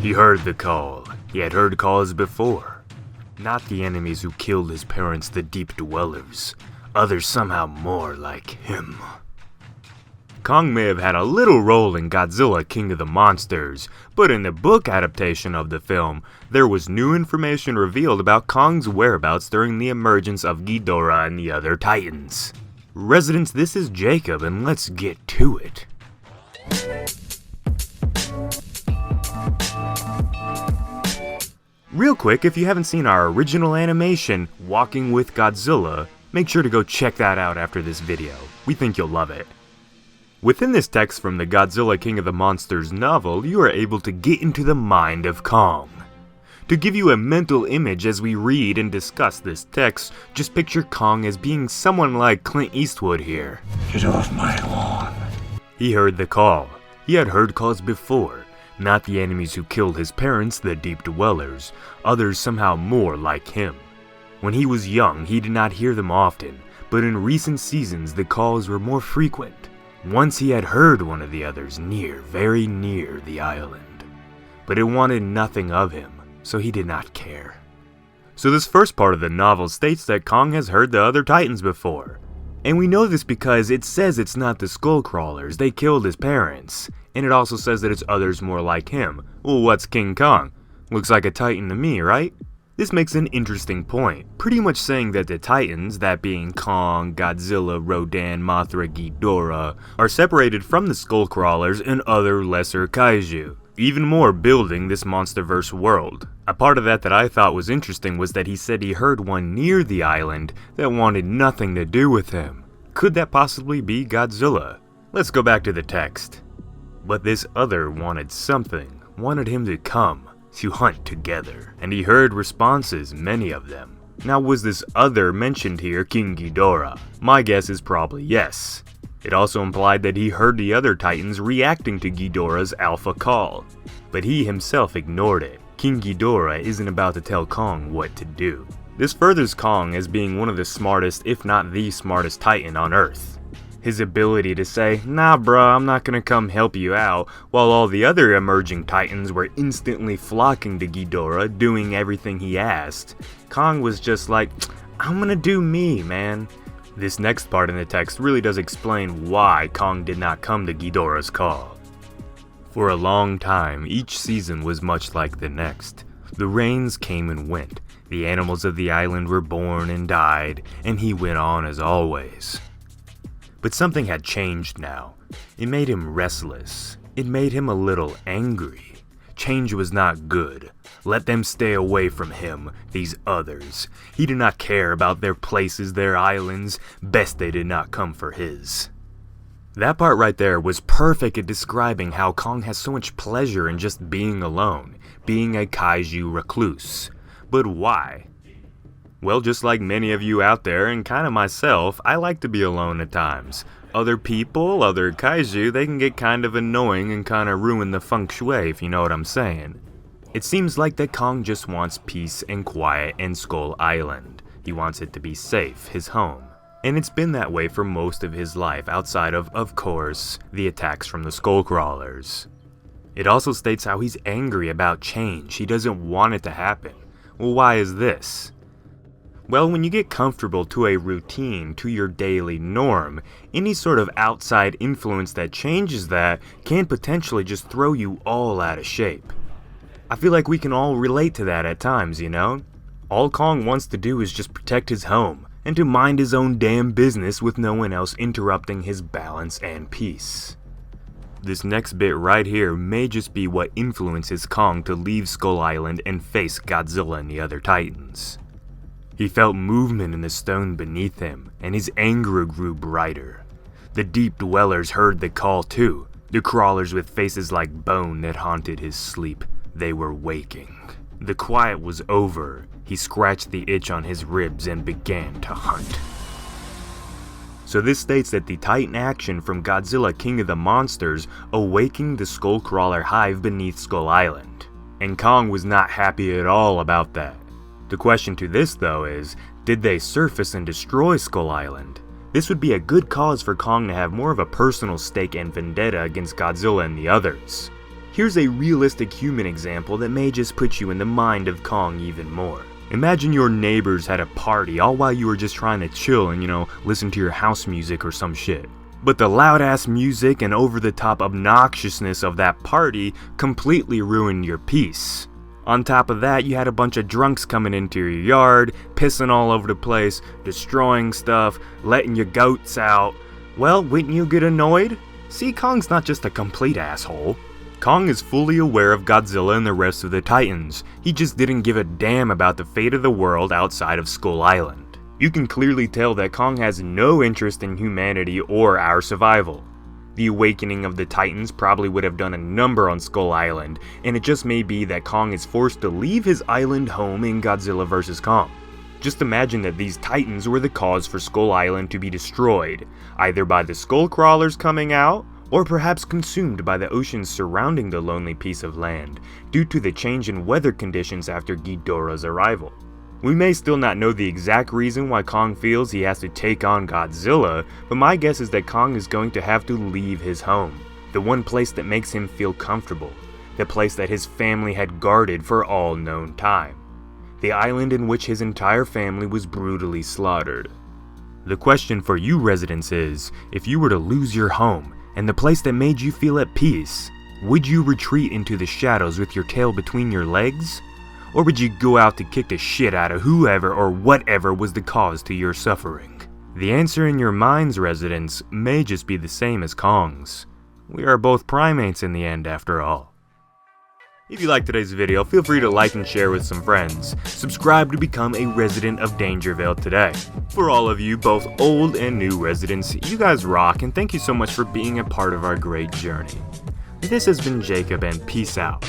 He heard the call. He had heard calls before. Not the enemies who killed his parents, the deep dwellers. Others somehow more like him. Kong may have had a little role in Godzilla King of the Monsters, but in the book adaptation of the film, there was new information revealed about Kong's whereabouts during the emergence of Ghidorah and the other Titans. Residents, this is Jacob, and let's get to it. Real quick, if you haven't seen our original animation, Walking with Godzilla, make sure to go check that out after this video. We think you'll love it. Within this text from the Godzilla King of the Monsters novel, you are able to get into the mind of Kong. To give you a mental image as we read and discuss this text, just picture Kong as being someone like Clint Eastwood here. Get off my lawn. He heard the call. He had heard calls before. Not the enemies who killed his parents, the deep dwellers. Others somehow more like him. When he was young, he did not hear them often, but in recent seasons the calls were more frequent. Once he had heard one of the others near, very near the island. But it wanted nothing of him, so he did not care. So this first part of the novel states that Kong has heard the other Titans before. And we know this because it says it's not the Skullcrawlers, they killed his parents. And it also says that it's others more like him. Well, what's King Kong? Looks like a Titan to me, right? This makes an interesting point, pretty much saying that the Titans, that being Kong, Godzilla, Rodan, Mothra, Ghidorah, are separated from the Skullcrawlers and other lesser kaiju. Even more building this monsterverse world. A part of that I thought was interesting was that he said he heard one near the island that wanted nothing to do with him. Could that possibly be Godzilla? Let's go back to the text. But this other wanted something, wanted him to come, to hunt together, and he heard responses, many of them. Now was this other mentioned here King Ghidorah? My guess is probably yes. It also implied that he heard the other Titans reacting to Ghidorah's alpha call, but he himself ignored it. King Ghidorah isn't about to tell Kong what to do. This furthers Kong as being one of the smartest, if not the smartest Titan on Earth. His ability to say, nah bruh, I'm not gonna come help you out, while all the other emerging Titans were instantly flocking to Ghidorah, doing everything he asked. Kong was just like, I'm gonna do me, man. This next part in the text really does explain why Kong did not come to Ghidorah's call. For a long time, each season was much like the next. The rains came and went, the animals of the island were born and died, and he went on as always. But something had changed now. It made him restless. It made him a little angry. Change was not good. Let them stay away from him, these others. He did not care about their places, their islands. Best they did not come for his. That part right there was perfect at describing how Kong has so much pleasure in just being alone, being a kaiju recluse. But why? Well, just like many of you out there, and kinda myself, I like to be alone at times. Other people, other kaiju, they can get kind of annoying and kinda ruin the feng shui, if you know what I'm saying. It seems like that Kong just wants peace and quiet in Skull Island. He wants it to be safe, his home. And it's been that way for most of his life, outside of course, the attacks from the Skullcrawlers. It also states how he's angry about change. He doesn't want it to happen. Well, why is this? Well, when you get comfortable to a routine, to your daily norm, any sort of outside influence that changes that can potentially just throw you all out of shape. I feel like we can all relate to that at times, you know? All Kong wants to do is just protect his home, and to mind his own damn business with no one else interrupting his balance and peace. This next bit right here may just be what influences Kong to leave Skull Island and face Godzilla and the other Titans. He felt movement in the stone beneath him, and his anger grew brighter. The deep dwellers heard the call too, the crawlers with faces like bone that haunted his sleep. They were waking. The quiet was over. He scratched the itch on his ribs and began to hunt. So this states that the Titan action from Godzilla King of the Monsters awakened the Skullcrawler hive beneath Skull Island. And Kong was not happy at all about that. The question to this though is, did they surface and destroy Skull Island? This would be a good cause for Kong to have more of a personal stake and vendetta against Godzilla and the others. Here's a realistic human example that may just put you in the mind of Kong even more. Imagine your neighbors had a party all while you were just trying to chill and, listen to your house music or some shit. But the loud ass music and over the top obnoxiousness of that party completely ruined your peace. On top of that, you had a bunch of drunks coming into your yard, pissing all over the place, destroying stuff, letting your goats out. Well, wouldn't you get annoyed? See, Kong's not just a complete asshole. Kong is fully aware of Godzilla and the rest of the Titans. He just didn't give a damn about the fate of the world outside of Skull Island. You can clearly tell that Kong has no interest in humanity or our survival. The awakening of the Titans probably would have done a number on Skull Island, and it just may be that Kong is forced to leave his island home in Godzilla vs. Kong. Just imagine that these Titans were the cause for Skull Island to be destroyed, either by the skull crawlers coming out, or perhaps consumed by the oceans surrounding the lonely piece of land, due to the change in weather conditions after Ghidorah's arrival. We may still not know the exact reason why Kong feels he has to take on Godzilla, but my guess is that Kong is going to have to leave his home, the one place that makes him feel comfortable, the place that his family had guarded for all known time, the island in which his entire family was brutally slaughtered. The question for you residents is, if you were to lose your home, and the place that made you feel at peace, would you retreat into the shadows with your tail between your legs? Or would you go out to kick the shit out of whoever or whatever was the cause to your suffering? The answer in your minds, residents, may just be the same as Kong's. We are both primates in the end, after all. If you liked today's video, feel free to like and share with some friends. Subscribe to become a resident of Dangervale today. For all of you, both old and new residents, you guys rock, and thank you so much for being a part of our great journey. This has been Jacob, and peace out.